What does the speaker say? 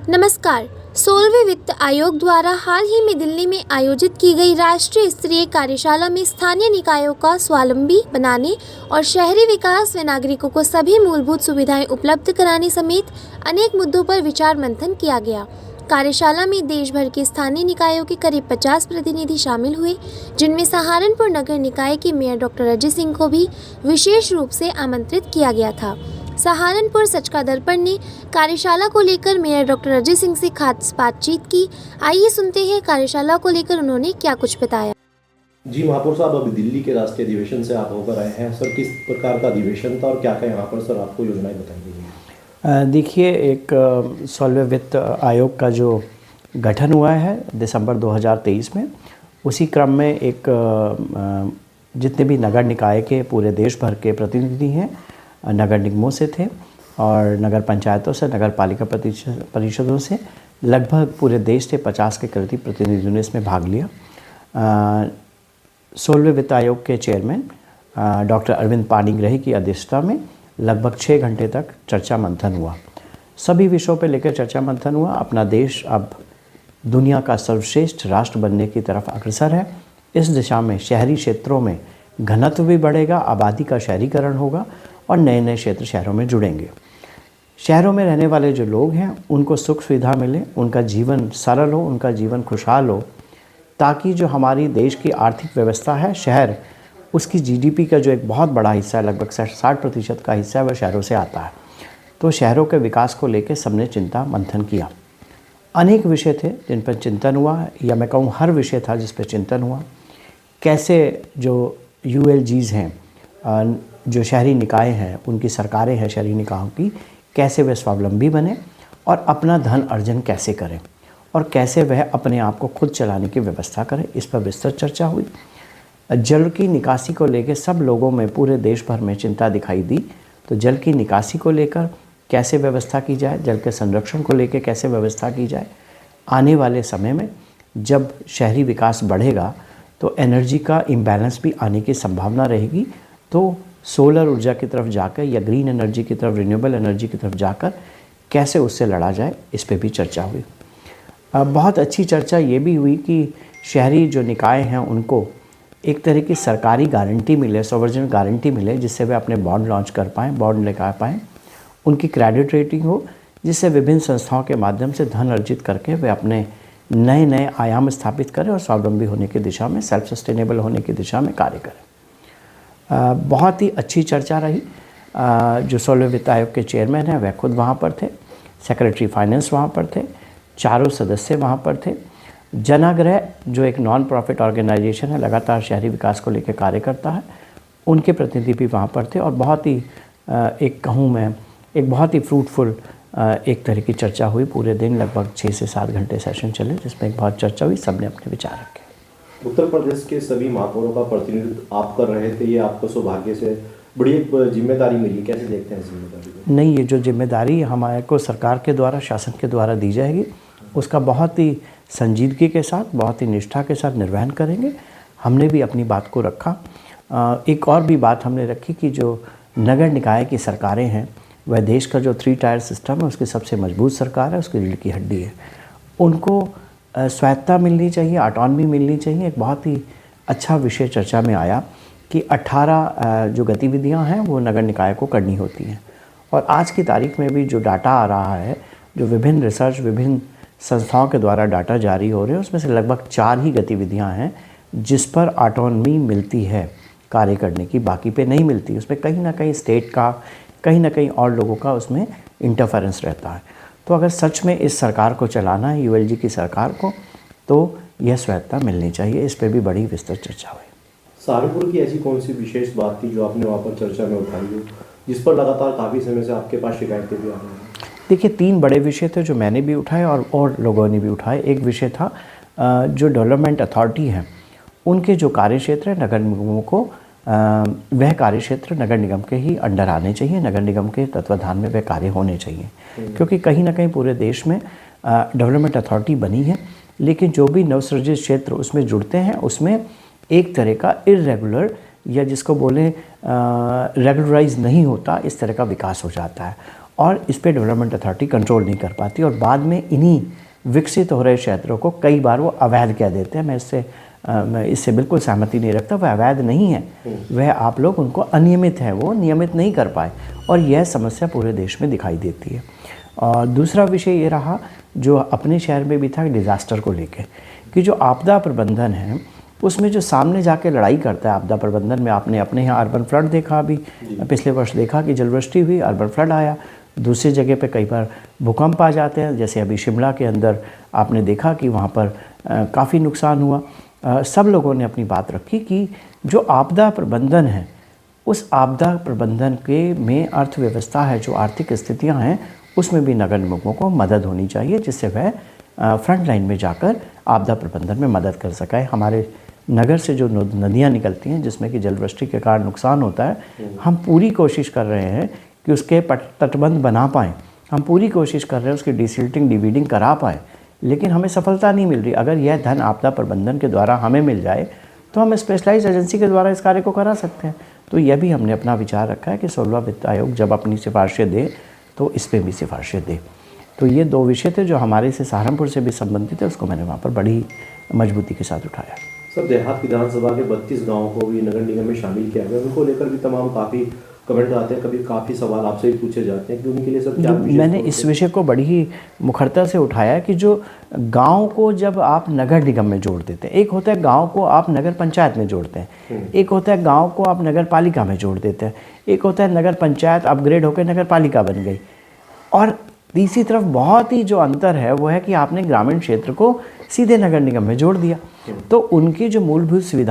नमस्कार। 16वें वित्त आयोग द्वारा हाल ही में दिल्ली में आयोजित की गई राष्ट्रीय स्तरीय कार्यशाला में स्थानीय निकायों का स्वावलंबी बनाने और शहरी विकास व नागरिकों को सभी मूलभूत सुविधाएं उपलब्ध कराने समेत अनेक मुद्दों पर विचार मंथन किया गया। कार्यशाला में देश भर के स्थानीय निकायों के करीब 50 प्रतिनिधि शामिल हुए, जिनमें सहारनपुर नगर निकाय के मेयर डॉक्टर अजय सिंह को भी विशेष रूप से आमंत्रित किया गया था। सहारनपुर सच का दर्पण ने कार्यशाला को लेकर मेयर डॉक्टर अजय सिंह से खास बातचीत की। आइए सुनते हैं कार्यशाला को लेकर उन्होंने क्या कुछ बताया। जी महापौर साहब, अभी दिल्ली के राष्ट्रीय अधिवेशन से आप होकर आए हैं सर, किस प्रकार का अधिवेशन था और क्या क्या यहाँ पर सर आपको योजनाएं बताई गई? देखिए, एक 16वें वित्त आयोग का जो गठन हुआ है दिसंबर 2023 में, उसी क्रम में एक जितने भी नगर निकाय के पूरे देश भर के प्रतिनिधि हैं, नगर निगमों से थे और नगर पंचायतों से, नगर पालिका परिषदों से, लगभग पूरे देश से 50 के करीब प्रतिनिधियों ने इसमें भाग लिया। 16वें वित्त आयोग के चेयरमैन डॉक्टर अरविंद पाणिग्राही की अध्यक्षता में लगभग 6 घंटे तक चर्चा मंथन हुआ। सभी विषयों पर लेकर चर्चा मंथन हुआ। अपना देश अब दुनिया का सर्वश्रेष्ठ राष्ट्र बनने की तरफ अग्रसर है। इस दिशा में शहरी क्षेत्रों में घनत्व भी बढ़ेगा, आबादी का शहरीकरण होगा और नए नए क्षेत्र शहरों में जुड़ेंगे। शहरों में रहने वाले जो लोग हैं उनको सुख सुविधा मिले, उनका जीवन सरल हो, उनका जीवन खुशहाल हो, ताकि जो हमारी देश की आर्थिक व्यवस्था है, शहर, उसकी जीडीपी का जो एक बहुत बड़ा हिस्सा है, लगभग 60% का हिस्सा है, वह शहरों से आता है। तो शहरों के विकास को लेकर सबने चिंता मंथन किया। अनेक विषय थे जिन पर चिंतन हुआ, या मैं कहूँ हर विषय था जिस पर चिंतन हुआ। कैसे जो ULGs हैं, जो शहरी निकाय हैं, उनकी सरकारें हैं शहरी निकायों की, कैसे वे स्वावलंबी बने और अपना धन अर्जन कैसे करें और कैसे वह अपने आप को खुद चलाने की व्यवस्था करें, इस पर विस्तृत चर्चा हुई। जल की निकासी को लेकर सब लोगों में पूरे देश भर में चिंता दिखाई दी। तो जल की निकासी को लेकर कैसे व्यवस्था की जाए, जल के संरक्षण को लेकर कैसे व्यवस्था की जाए। आने वाले समय में जब शहरी विकास बढ़ेगा तो एनर्जी का इम्बैलेंस भी आने की संभावना रहेगी। तो सोलर ऊर्जा की तरफ जाकर या ग्रीन एनर्जी की तरफ, रिन्यूएबल एनर्जी की तरफ जाकर कैसे उससे लड़ा जाए, इस पे भी चर्चा हुई। बहुत अच्छी चर्चा ये भी हुई कि शहरी जो निकाय हैं उनको एक तरह की सरकारी गारंटी मिले, सॉवरेन गारंटी मिले, जिससे वे अपने बॉन्ड लॉन्च कर पाएँ, बॉन्ड लेकर पाएँ। उनकी क्रेडिट रेटिंग हो, जिससे विभिन्न संस्थाओं के माध्यम से धन अर्जित करके वे अपने नए नए आयाम स्थापित करें और स्वावलंबी होने की दिशा में, सेल्फ सस्टेनेबल होने की दिशा में कार्य करें। बहुत ही अच्छी चर्चा रही। जो 16वें वित्त आयोग के चेयरमैन हैं वह खुद वहाँ पर थे, सेक्रेटरी फाइनेंस वहाँ पर थे, चारों सदस्य वहाँ पर थे। जनाग्रह जो एक नॉन प्रॉफिट ऑर्गेनाइजेशन है, लगातार शहरी विकास को लेकर कार्य करता है, उनके प्रतिनिधि भी वहाँ पर थे। और बहुत ही एक कहूँ मैं, एक बहुत ही फ्रूटफुल एक तरह की चर्चा हुई। पूरे दिन लगभग 6 से 7 घंटे सेशन चले, जिसमें एक बहुत चर्चा हुई, सबने अपने विचार रखे। उत्तर प्रदेश के सभी महापौरों का प्रतिनिधित्व आप कर रहे थे, ये आपको सौभाग्य से बड़ी एक जिम्मेदारी मिली, कैसे देखते हैं इस जिम्मेदारी को? नहीं, ये जो जिम्मेदारी हमारे को सरकार के द्वारा, शासन के द्वारा दी जाएगी, उसका बहुत ही संजीदगी के साथ, बहुत ही निष्ठा के साथ निर्वहन करेंगे। हमने भी अपनी बात को रखा। एक और भी बात हमने रखी कि जो नगर निकाय की सरकारें हैं, वह देश का जो 3 टायर सिस्टम है उसकी सबसे मजबूत सरकार है, उसकी रीढ़ की हड्डी है। उनको स्वायत्तता मिलनी चाहिए, ऑटोनॉमी मिलनी चाहिए। एक बहुत ही अच्छा विषय चर्चा में आया कि 18 जो गतिविधियां हैं वो नगर निकाय को करनी होती हैं। और आज की तारीख में भी जो डाटा आ रहा है, जो विभिन्न रिसर्च, विभिन्न संस्थाओं के द्वारा डाटा जारी हो रहे हैं, उसमें से लगभग 4 ही गतिविधियां हैं जिस पर ऑटोनॉमी मिलती है कार्य करने की, बाकी पे नहीं मिलती। उसमें कहीं ना कहीं स्टेट का, कहीं ना कहीं और लोगों का उसमें इंटरफेरेंस रहता है। तो अगर सच में इस सरकार को चलाना है, ULG की सरकार को, तो यह स्वायत्तता मिलनी चाहिए। इस पर भी बड़ी विस्तृत चर्चा हुई। सहारनपुर की ऐसी कौन सी विशेष बात थी जो आपने वहाँ पर चर्चा में उठाई हो, जिस पर लगातार काफ़ी समय से आपके पास शिकायतें भी आ रही हैं? देखिए, 3 बड़े विषय थे जो मैंने भी उठाए और लोगों ने भी उठाए। एक विषय था जो डेवलपमेंट अथॉरिटी है, उनके जो कार्यक्षेत्र है नगर निगमों को, वह कार्यक्षेत्र नगर निगम के ही अंडर आने चाहिए, नगर निगम के तत्वाधान में वह कार्य होने चाहिए। क्योंकि कहीं ना कहीं पूरे देश में डेवलपमेंट अथॉरिटी बनी है, लेकिन जो भी नवसृजित क्षेत्र उसमें जुड़ते हैं, उसमें एक तरह का इर्रेगुलर, या जिसको बोलें रेगुलराइज नहीं होता, इस तरह का विकास हो जाता है। और इस पे डेवलपमेंट अथॉरिटी कंट्रोल नहीं कर पाती और बाद में इन्हीं विकसित हो रहे क्षेत्रों को कई बार वो अवैध कह देते हैं। मैं इससे बिल्कुल सहमति नहीं रखता। वह अवैध नहीं है, वह आप लोग उनको अनियमित है, वो नियमित नहीं कर पाए और यह समस्या पूरे देश में दिखाई देती है। और दूसरा विषय ये रहा जो अपने शहर में भी था डिज़ास्टर को लेके कि जो आपदा प्रबंधन है उसमें जो सामने जाके लड़ाई करता है आपदा प्रबंधन में, आपने अपने यहाँ अर्बन फ्लड देखा, अभी पिछले वर्ष देखा कि जलवृष्टि हुई, अर्बन फ्लड आया। दूसरी जगह पे कई बार भूकंप आ जाते हैं, जैसे अभी शिमला के अंदर आपने देखा कि वहाँ पर काफ़ी नुकसान हुआ। सब लोगों ने अपनी बात रखी कि जो आपदा प्रबंधन है उस आपदा प्रबंधन के में अर्थव्यवस्था है, जो आर्थिक स्थितियाँ हैं उसमें भी नगर निगमों को मदद होनी चाहिए जिससे वह फ्रंट लाइन में जाकर आपदा प्रबंधन में मदद कर सके। हमारे नगर से जो नदियाँ निकलती हैं जिसमें कि जलवृष्टि के कारण नुकसान होता है, हम पूरी कोशिश कर रहे हैं कि उसके तटबंध बना पाएँ, हम पूरी कोशिश कर रहे हैं उसकी डिसिल्टिंग डिवीडिंग करा पाएँ, लेकिन हमें सफलता नहीं मिल रही। अगर यह धन आपदा प्रबंधन के द्वारा हमें मिल जाए तो हम स्पेशलाइज्ड एजेंसी के द्वारा इस कार्य को करा सकते हैं। तो यह भी हमने अपना विचार रखा है कि 16वां वित्त आयोग जब अपनी सिफारिशें दे तो इस पर भी सिफारिशें दे। तो ये दो विषय थे जो हमारे से सहारनपुर से भी संबंधित है, उसको मैंने वहाँ पर बड़ी मजबूती के साथ उठाया। सर, देहात विधानसभा के 32 गाँवों को भी नगर निगम में शामिल किया गया, उनको लेकर भी तमाम काफ़ी कमेंट आते हैं, कभी काफ़ी सवाल आपसे भी पूछे जाते हैं कि उनके लिए सर क्या मैंने इस विषय को बड़ी ही मुखरता से उठाया कि जो गांव को जब आप नगर निगम में जोड़ देते हैं, एक होता है गांव को आप नगर पंचायत में जोड़ते हैं, एक होता है गांव को आप नगर पालिका में जोड़ देते हैं, एक होता है नगर पंचायत अपग्रेड होकर नगर पालिका बन गई, और तीसरी तरफ बहुत ही जो अंतर है वो है कि आपने ग्रामीण क्षेत्र को सीधे नगर निगम में जोड़ दिया। तो उनकी जो मूलभूत सुविधा